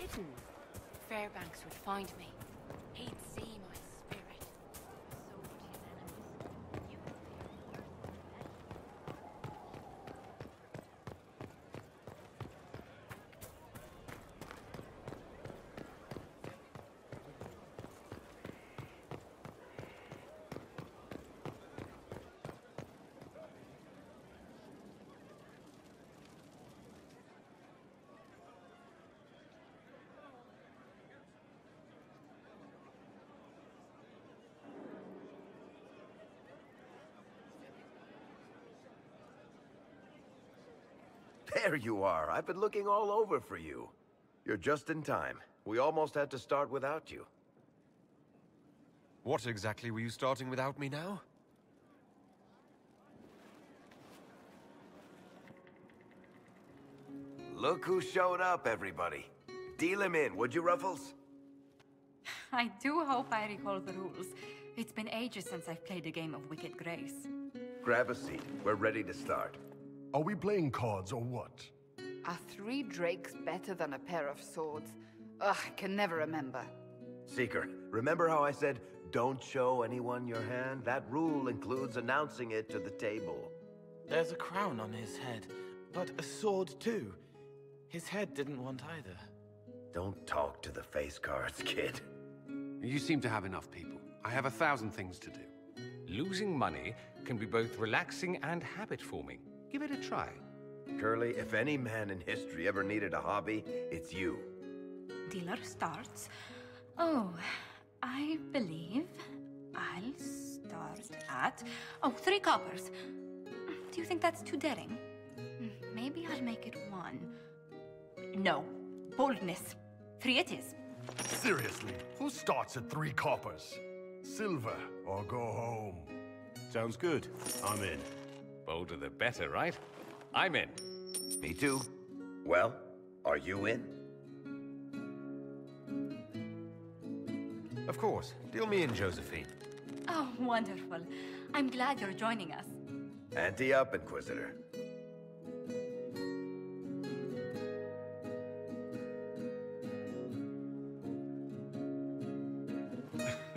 hidden. Fairbanks would find me. He'd see my spirit. So would his enemies. You could fear worse than death. There you are. I've been looking all over for you. You're just in time. We almost had to start without you. What exactly were you starting without me now? Look who showed up, everybody. Deal him in, would you, Ruffles? I do hope I recall the rules. It's been ages since I've played a game of Wicked Grace. Grab a seat. We're ready to start. Are we playing cards or what? Are 3 drakes better than a pair of swords? Ugh, I can never remember. Seeker, remember how I said, don't show anyone your hand? That rule includes announcing it to the table. There's a crown on his head, but a sword too. His head didn't want either. Don't talk to the face cards, kid. You seem to have enough people. I have 1,000 things to do. Losing money can be both relaxing and habit-forming. Give it a try. Curly, if any man in history ever needed a hobby, it's you. Dealer starts. Oh, I believe I'll start at... Oh, 3 coppers. Do you think that's too daring? Maybe I'll make it 1. No. Boldness. 3 it is. Seriously, who starts at 3 coppers? Silver or go home? Sounds good. I'm in. Bolder the better, right? I'm in. Me too. Well, are you in? Of course. Deal me in, Josephine. Oh, wonderful. I'm glad you're joining us. Ante up, Inquisitor.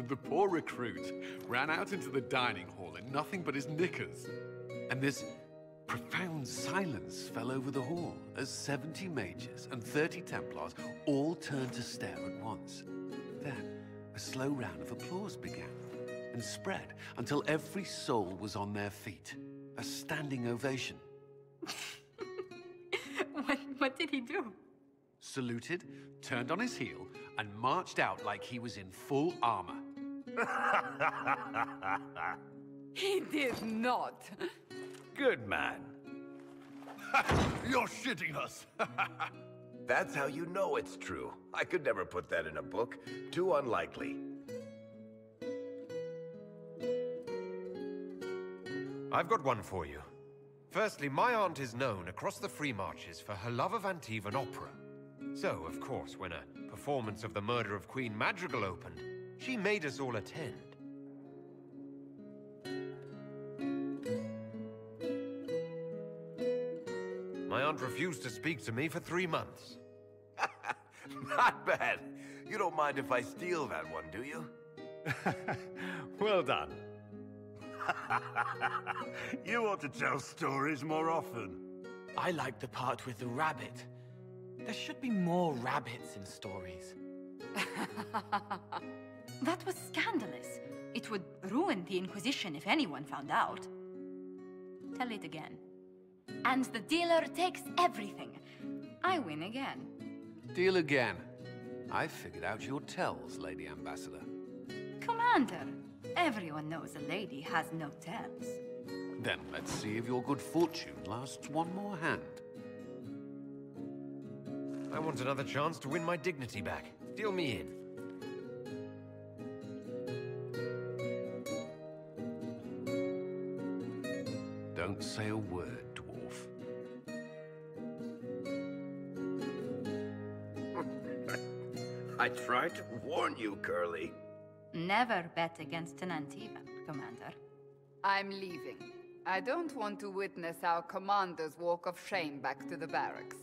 The poor recruit ran out into the dining hall in nothing but his knickers. And this profound silence fell over the hall as 70 mages and 30 Templars all turned to stare at once. Then, a slow round of applause began and spread until every soul was on their feet. A standing ovation. What did he do? Saluted, turned on his heel, and marched out like he was in full armor. He did not. Good man. You're shitting us! That's how you know it's true. I could never put that in a book. Too unlikely. I've got one for you. Firstly, my aunt is known across the Free Marches for her love of Antivan opera. So, of course, when a performance of The Murder of Queen Madrigal opened, she made us all attend. My aunt refused to speak to me for 3 months. Not bad. You don't mind if I steal that one, do you? Well done. You ought to tell stories more often. I like the part with the rabbit. There should be more rabbits in stories. That was scandalous. It would ruin the Inquisition if anyone found out. Tell it again. And the dealer takes everything. I win again. Deal again. I figured out your tells, Lady Ambassador. Commander, everyone knows a lady has no tells. Then let's see if your good fortune lasts one more hand. I want another chance to win my dignity back. Deal me in. Don't say a word, dwarf. I tried to warn you, Curly. Never bet against an Antivan, Commander. I'm leaving. I don't want to witness our commander's walk of shame back to the barracks.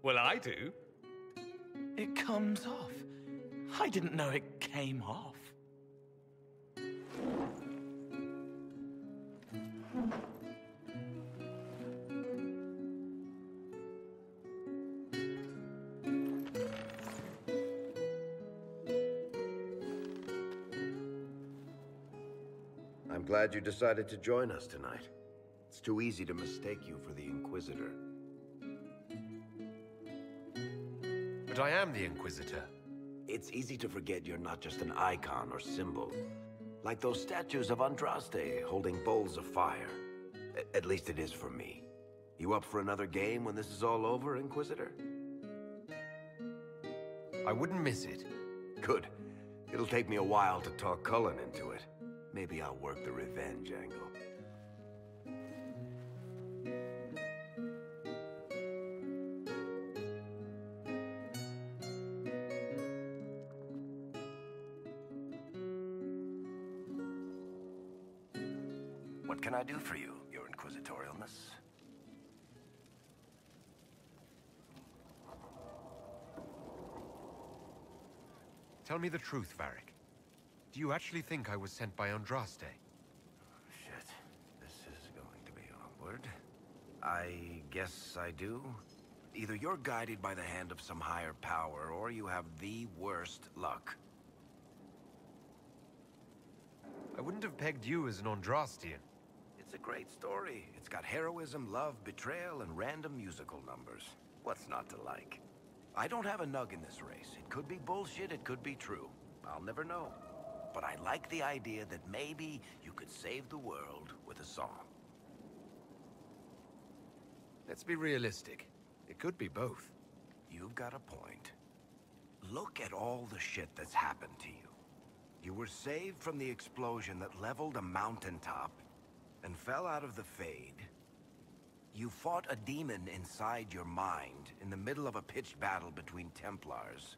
Well, I do. It comes off. I didn't know it came off. I'm glad you decided to join us tonight. It's too easy to mistake you for the Inquisitor. But I am the Inquisitor. It's easy to forget you're not just an icon or symbol. Like those statues of Andraste holding bowls of fire. At least it is for me. You up for another game when this is all over, Inquisitor? I wouldn't miss it. Good. It'll take me a while to talk Cullen into it. Maybe I'll work the revenge angle. What can I do for you, your inquisitorialness? Tell me the truth, Varric. Do you actually think I was sent by Andraste? Shit. This is going to be awkward. I guess I do. Either you're guided by the hand of some higher power, or you have the worst luck. I wouldn't have pegged you as an Andrastian. It's a great story. It's got heroism, love, betrayal, and random musical numbers. What's not to like? I don't have a nug in this race. It could be bullshit, it could be true. I'll never know. But I like the idea that maybe you could save the world with a song. Let's be realistic. It could be both. You've got a point. Look at all the shit that's happened to you. You were saved from the explosion that leveled a mountaintop and fell out of the Fade. You fought a demon inside your mind in the middle of a pitched battle between Templars.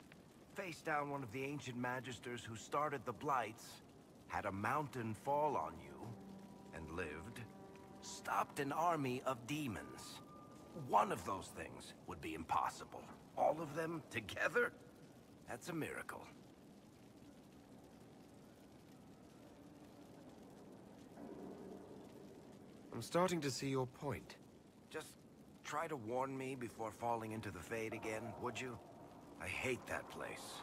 Faced down one of the ancient magisters who started the Blights, had a mountain fall on you, and lived. Stopped an army of demons. One of those things would be impossible. All of them together? That's a miracle. I'm starting to see your point. Just try to warn me before falling into the Fade again, would you? I hate that place.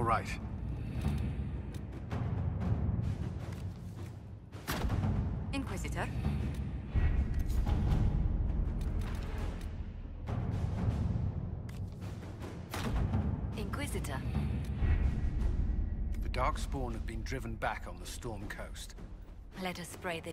right. Inquisitor? Inquisitor? The Darkspawn have been driven back on the Storm Coast. Let us spray the...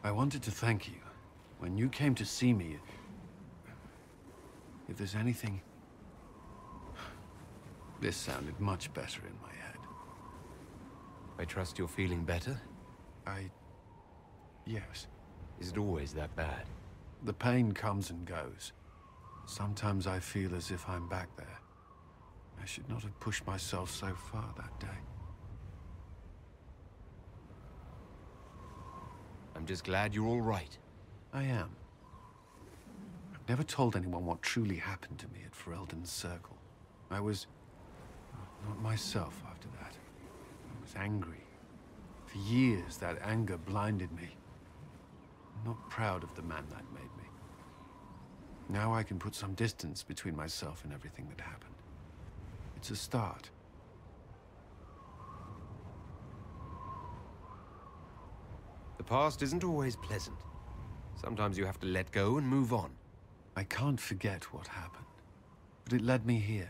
I wanted to thank you. When you came to see me, if there's anything... This sounded much better in my head. I trust you're feeling better? Yes. Is it always that bad? The pain comes and goes. Sometimes I feel as if I'm back there. I should not have pushed myself so far that day. I'm just glad you're all right. I am. I've never told anyone what truly happened to me at Ferelden's Circle. I was... not myself after that. I was angry. For years, that anger blinded me. I'm not proud of the man that made me. Now I can put some distance between myself and everything that happened. It's a start. The past isn't always pleasant. Sometimes you have to let go and move on. I can't forget what happened, but it led me here.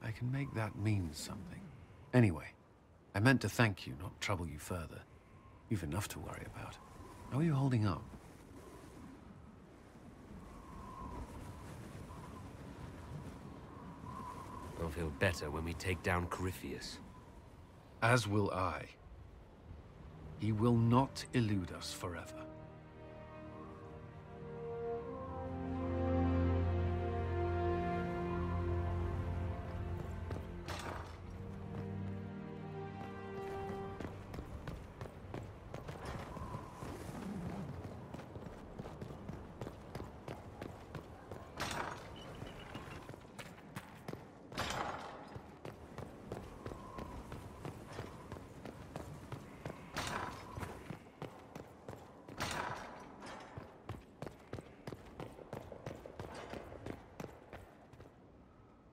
I can make that mean something. Anyway, I meant to thank you, not trouble you further. You've enough to worry about. How are you holding up? I'll feel better when we take down Corypheus. As will I. He will not elude us forever.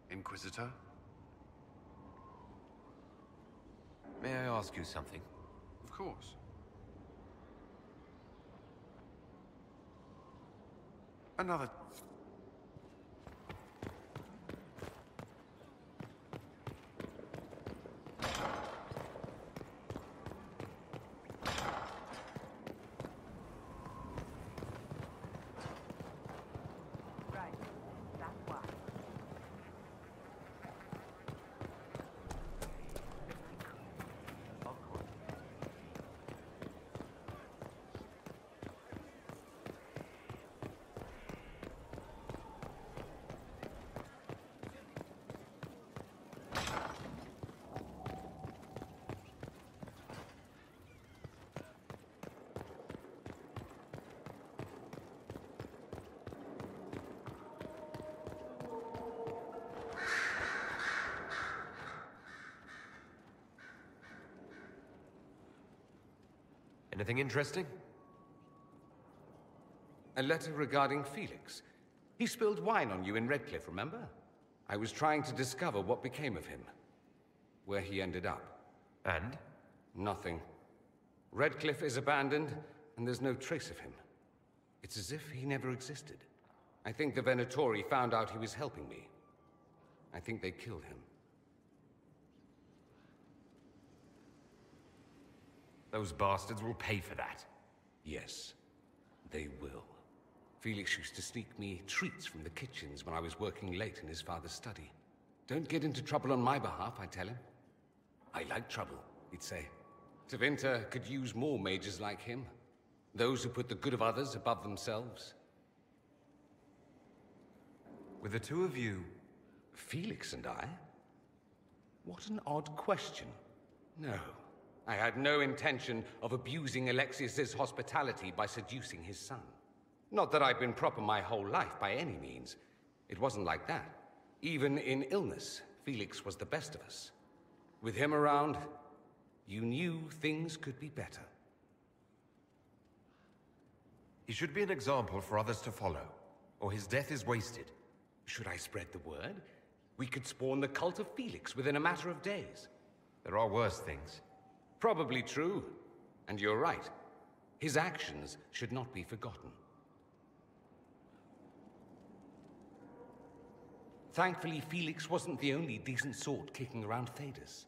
Inquisitor? May I ask you something? Of course. Another... Anything interesting? A letter regarding Felix. He spilled wine on you in Redcliffe, remember? I was trying to discover what became of him. Where he ended up. And? Nothing. Redcliffe is abandoned, and there's no trace of him. It's as if he never existed. I think the Venatori found out he was helping me. I think they killed him. Those bastards will pay for that. Yes, they will. Felix used to sneak me treats from the kitchens when I was working late in his father's study. Don't get into trouble on my behalf, I tell him. I like trouble, he'd say. Tevinter could use more mages like him. Those who put the good of others above themselves. With the two of you... Felix and I? What an odd question. No, I had no intention of abusing Alexius's hospitality by seducing his son. Not that I've been proper my whole life, by any means. It wasn't like that. Even in illness, Felix was the best of us. With him around, you knew things could be better. He should be an example for others to follow, or his death is wasted. Should I spread the word? We could spawn the cult of Felix within a matter of days. There are worse things. Probably true. And you're right. His actions should not be forgotten. Thankfully, Felix wasn't the only decent sort kicking around Thedas.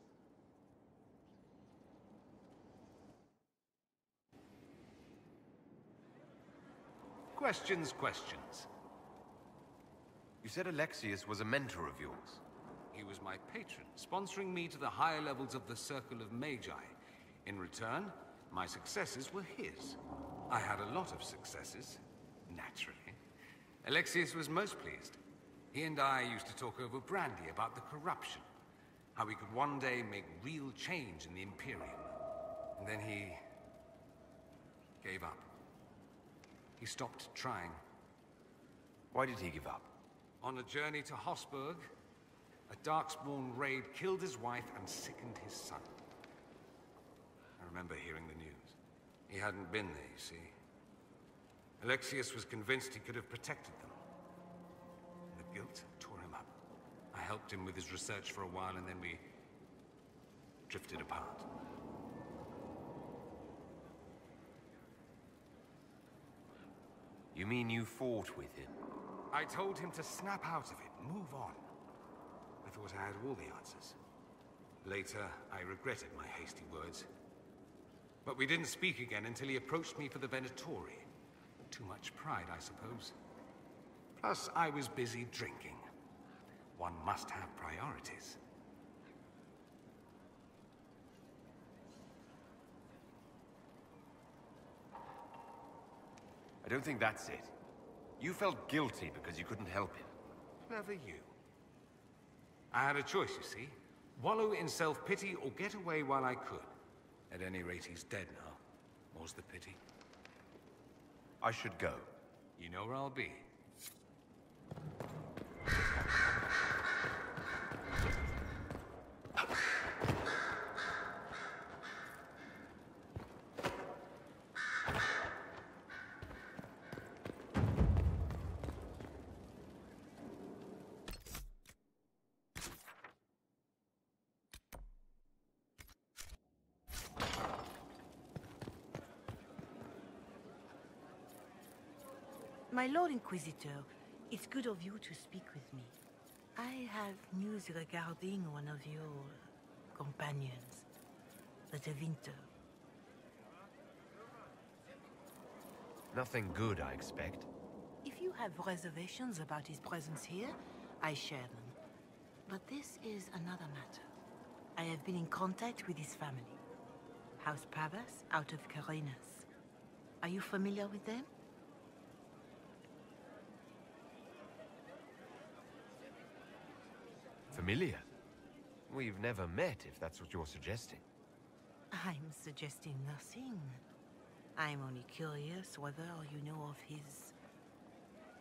Questions. You said Alexius was a mentor of yours. He was my patron, sponsoring me to the higher levels of the Circle of Magi. In return, my successes were his. I had a lot of successes, naturally. Alexius was most pleased. He and I used to talk over brandy about the corruption, how we could one day make real change in the Imperium. And then he gave up. He stopped trying. Why did he give up? On a journey to Hosburg, a Darkspawn raid killed his wife and sickened his son. I remember hearing the news. He hadn't been there, you see. Alexius was convinced he could have protected them. The guilt tore him up. I helped him with his research for a while, and then we drifted apart. You mean you fought with him? I told him to snap out of it, move on. I thought I had all the answers. Later, I regretted my hasty words. But we didn't speak again until he approached me for the Venatori. Too much pride, I suppose. Plus, I was busy drinking. One must have priorities. I don't think that's it. You felt guilty because you couldn't help him. Clever you. I had a choice, you see. Wallow in self-pity or get away while I could. At any rate, he's dead now. More's the pity. I should go. You know where I'll be. My Lord Inquisitor, it's good of you to speak with me. I have news regarding one of your companions, the Tevinter. Nothing good, I expect. If you have reservations about his presence here, I share them. But this is another matter. I have been in contact with his family. House Pavas out of Carenas. Are you familiar with them? Familiar? We've never met, if that's what you're suggesting. I'm suggesting nothing. I'm only curious whether you know of his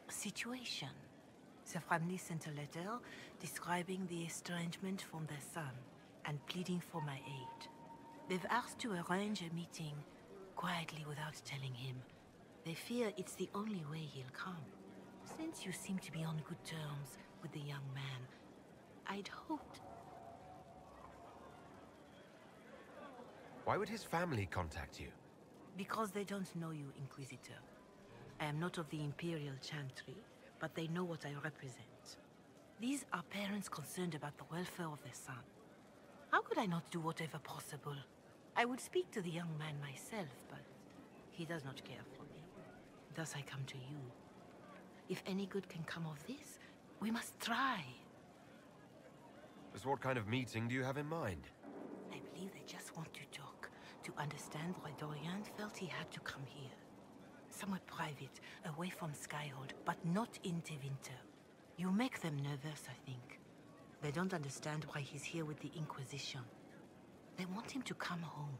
situation. The family sent a letter describing the estrangement from their son and pleading for my aid. They've asked to arrange a meeting quietly without telling him. They fear it's the only way he'll come. Since you seem to be on good terms with the young man, I'd hoped... Why would his family contact you? Because they don't know you, Inquisitor. I am not of the Imperial Chantry, but they know what I represent. These are parents concerned about the welfare of their son. How could I not do whatever possible? I would speak to the young man myself, but he does not care for me. Thus I come to you. If any good can come of this, we must try. Just what kind of meeting do you have in mind? I believe they just want to talk, to understand why Dorian felt he had to come here. Somewhere private, away from Skyhold, but not in Tevinter. You make them nervous, I think. They don't understand why he's here with the Inquisition. They want him to come home.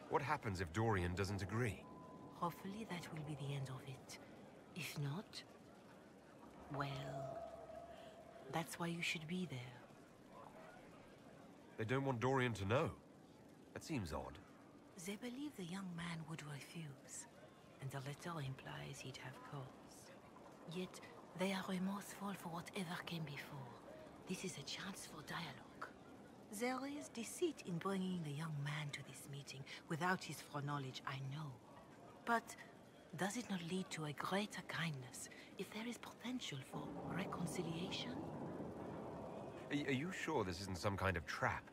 What happens if Dorian doesn't agree? Hopefully that will be the end of it. If not, well, that's why you should be there. They don't want Dorian to know. That seems odd. They believe the young man would refuse, and the letter implies he'd have cause. Yet, they are remorseful for whatever came before. This is a chance for dialogue. There is deceit in bringing the young man to this meeting without his foreknowledge, I know. But does it not lead to a greater kindness if there is potential for reconciliation? Are you sure this isn't some kind of trap?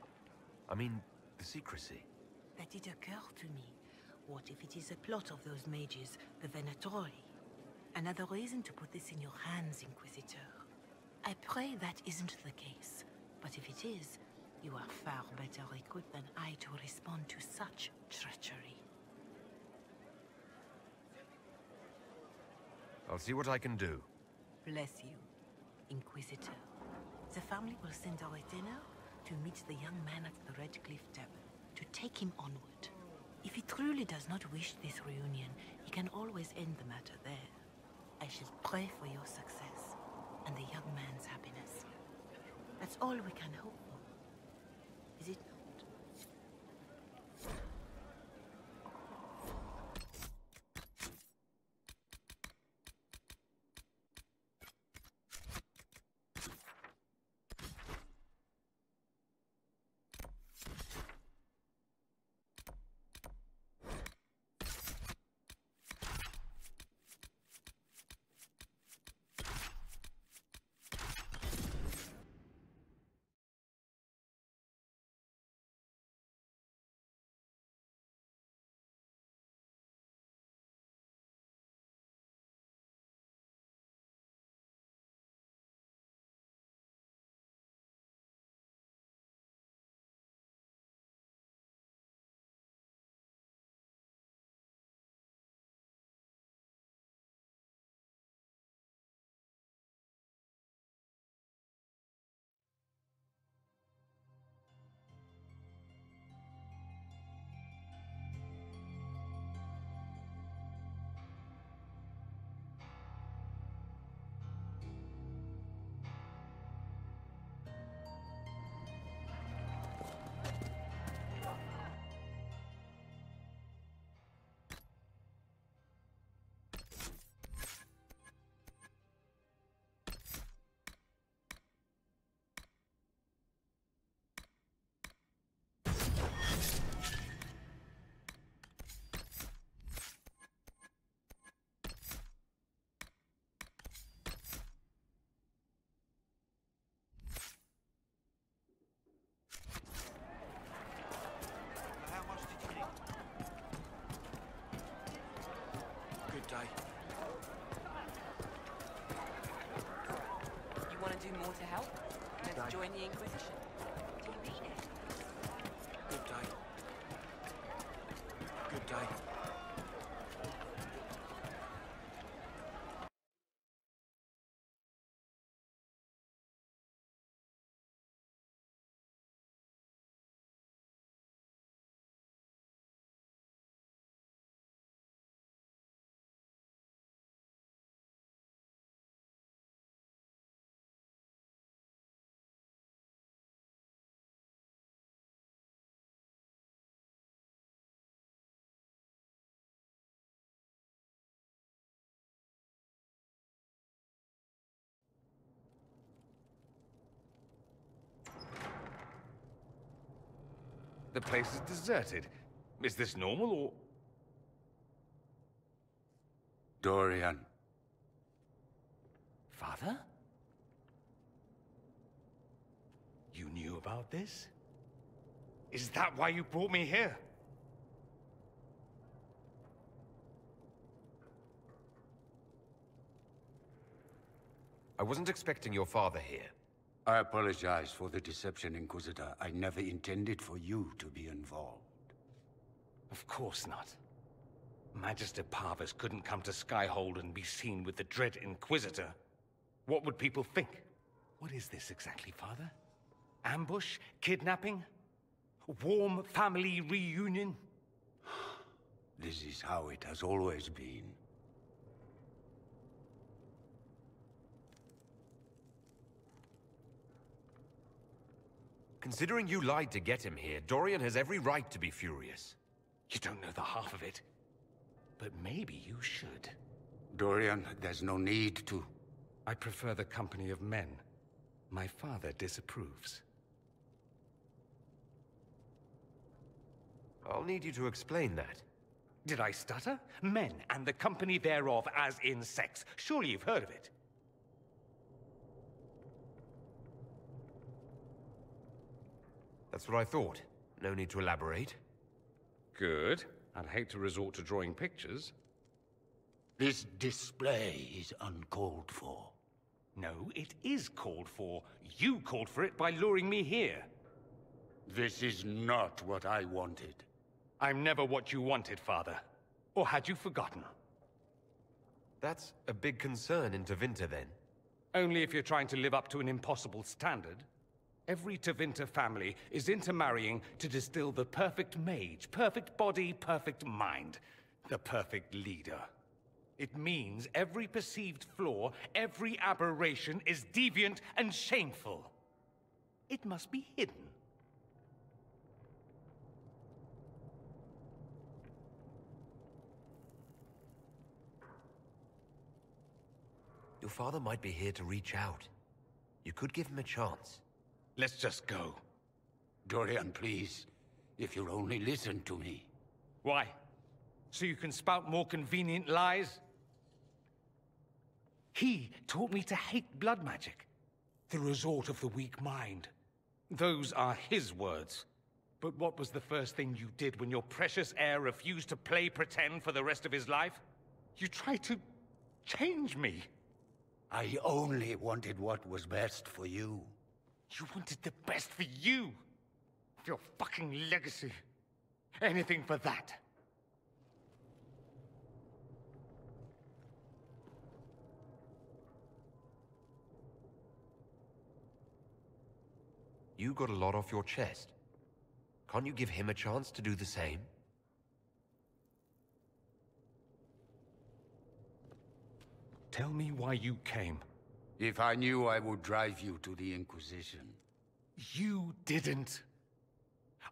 I mean, the secrecy. That did occur to me. What if it is a plot of those mages, the Venatori? Another reason to put this in your hands, Inquisitor. I pray that isn't the case, but if it is, you are far better equipped than I to respond to such treachery. I'll see what I can do. Bless you, Inquisitor. The family will send a retainer to meet the young man at the Red Cliff Tavern, to take him onward. If he truly does not wish this reunion, he can always end the matter there. I shall pray for your success, and the young man's happiness. That's all we can hope for, is it not? You want to do more to help? Let's join the Inquisition. Do you mean it? Good day. Good day. The place is deserted. Is this normal, or...? Dorian. Father? You knew about this? Is that why you brought me here? I wasn't expecting your father here. I apologize for the deception, Inquisitor. I never intended for you to be involved. Of course not. Magister Parvus couldn't come to Skyhold and be seen with the dread Inquisitor. What would people think? What is this exactly, Father? Ambush? Kidnapping? Warm family reunion? This is how it has always been. Considering you lied to get him here, Dorian has every right to be furious. You don't know the half of it. But maybe you should. Dorian, there's no need to. I prefer the company of men. My father disapproves. I'll need you to explain that. Did I stutter? Men, and the company thereof, as in sex. Surely you've heard of it. That's what I thought. No need to elaborate. Good. I'd hate to resort to drawing pictures. This display is uncalled for. No, it is called for. You called for it by luring me here. This is not what I wanted. I'm never what you wanted, Father. Or had you forgotten? That's a big concern in Tevinter, then. Only if you're trying to live up to an impossible standard. Every Tevinter family is intermarrying to distill the perfect mage, perfect body, perfect mind, the perfect leader. It means every perceived flaw, every aberration is deviant and shameful. It must be hidden. Your father might be here to reach out. You could give him a chance. Let's just go. Dorian, please. If you'll only listen to me. Why? So you can spout more convenient lies? He taught me to hate blood magic. The resort of the weak mind. Those are his words. But what was the first thing you did when your precious heir refused to play pretend for the rest of his life? You tried to change me. I only wanted what was best for you. You wanted the best for you. Your fucking legacy. Anything for that. You got a lot off your chest. Can't you give him a chance to do the same? Tell me why you came. If I knew, I would drive you to the Inquisition. You didn't.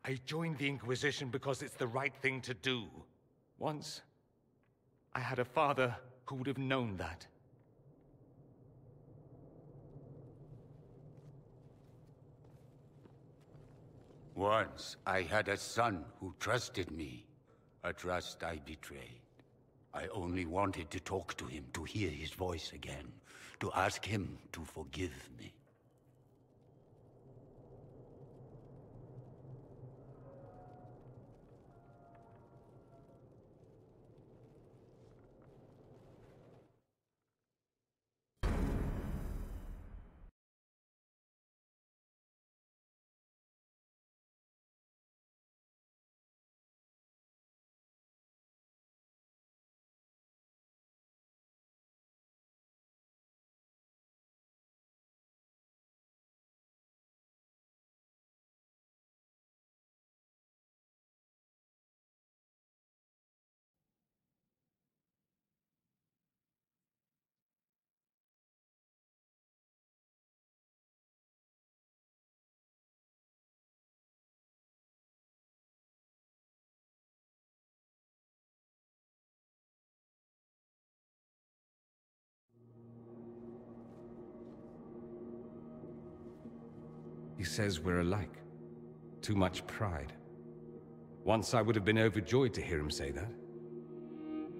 I joined the Inquisition because it's the right thing to do. Once, I had a father who would have known that. Once, I had a son who trusted me. A trust I betrayed. I only wanted to talk to him, to hear his voice again, to ask him to forgive me. He says we're alike. Too much pride. Once I would have been overjoyed to hear him say that.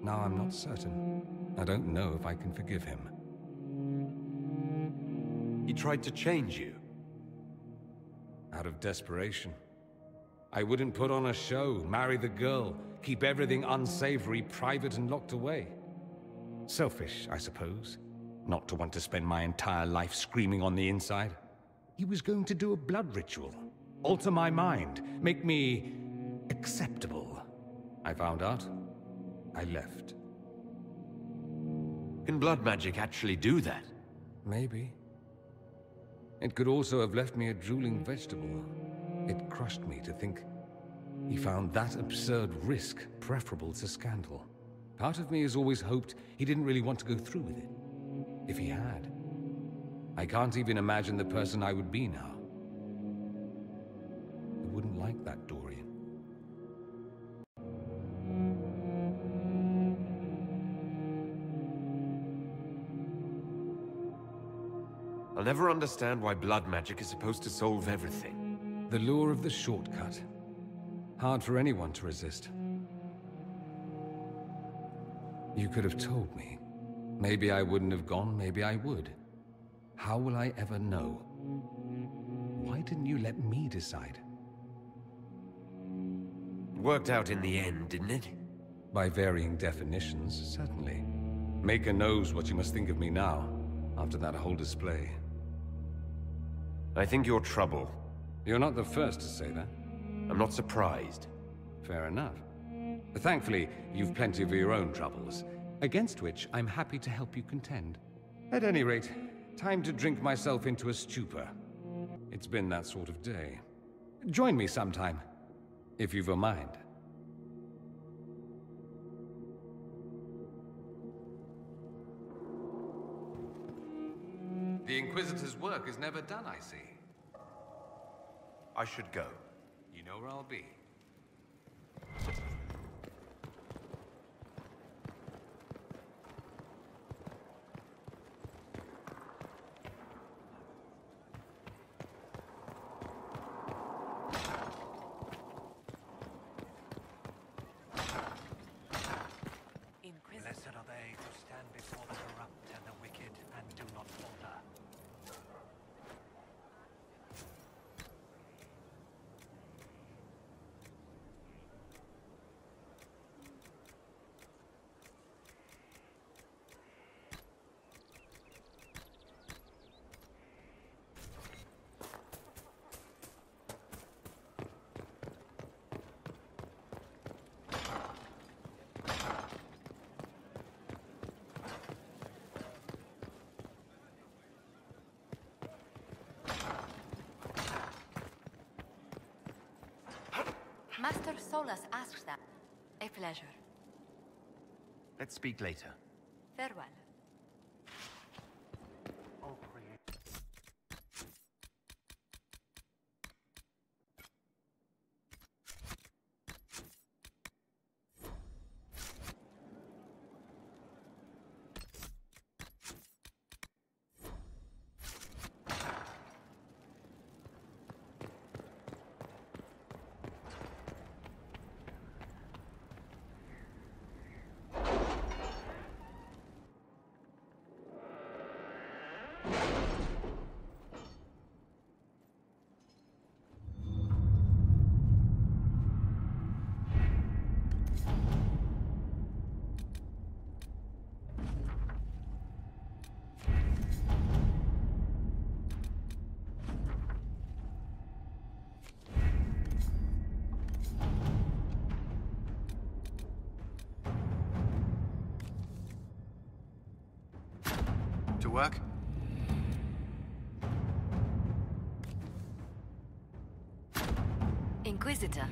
Now I'm not certain. I don't know if I can forgive him. He tried to change you. Out of desperation. I wouldn't put on a show, marry the girl, keep everything unsavory, private and locked away. Selfish, I suppose. Not to want to spend my entire life screaming on the inside. He was going to do a blood ritual. Alter my mind. Make me acceptable. I found out. I left. Can blood magic actually do that? Maybe. It could also have left me a drooling vegetable. It crushed me to think he found that absurd risk preferable to scandal. Part of me has always hoped he didn't really want to go through with it. If he had. I can't even imagine the person I would be now. I wouldn't like that, Dorian. I'll never understand why blood magic is supposed to solve everything. The lure of the shortcut. Hard for anyone to resist. You could have told me. Maybe I wouldn't have gone, maybe I would. How will I ever know? Why didn't you let me decide? It worked out in the end, didn't it? By varying definitions, certainly. Maker knows what you must think of me now, after that whole display. I think you're trouble. You're not the first to say that. I'm not surprised. Fair enough. Thankfully, you've plenty of your own troubles, against which I'm happy to help you contend. At any rate, time to drink myself into a stupor. It's been that sort of day. Join me sometime, if you've a mind. The Inquisitor's work is never done, I see. I should go. You know where I'll be. Blessed are they who stand before the corrupt and the wicked and do not falter. Master Solas asks that. A pleasure. Let's speak later. Farewell. To work? Inquisitor,